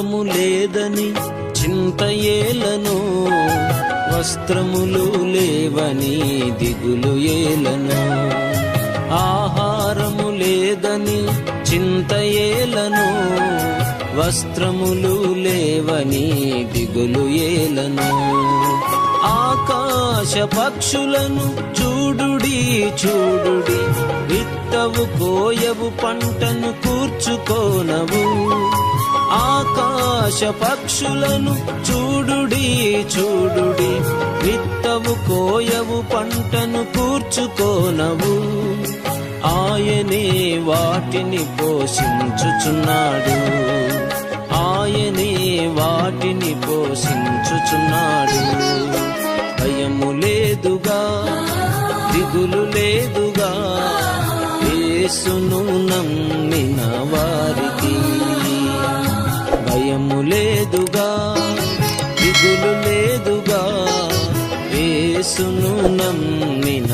ఆహారము లేదని చింత ఏలను, వస్త్రములు లేవని దిగులు ఏలను. ఆహారము లేదని చింత ఏలను, వస్త్రములు లేవని దిగులు ఏలను. ఆకాశ పక్షులను చూడుడి చూడుడి, విత్తవు కోయవు పంటను కూర్చుకోనవు. ఆకాశ పక్షులను చూడుడి చూడుడి, విత్తవు కోయవు పంటను కూర్చుకోనవు. ఆయనే వాటిని పోషించుచున్నాడు, ఆయనే వాటిని పోషించుచున్నాడు. భయము లేదుగా, దిగులు లేదుగా, యేసును నమ్మిన వారికి. భయము లేదుగా, దిగులు లేదుగా, యేసును నమ్మిన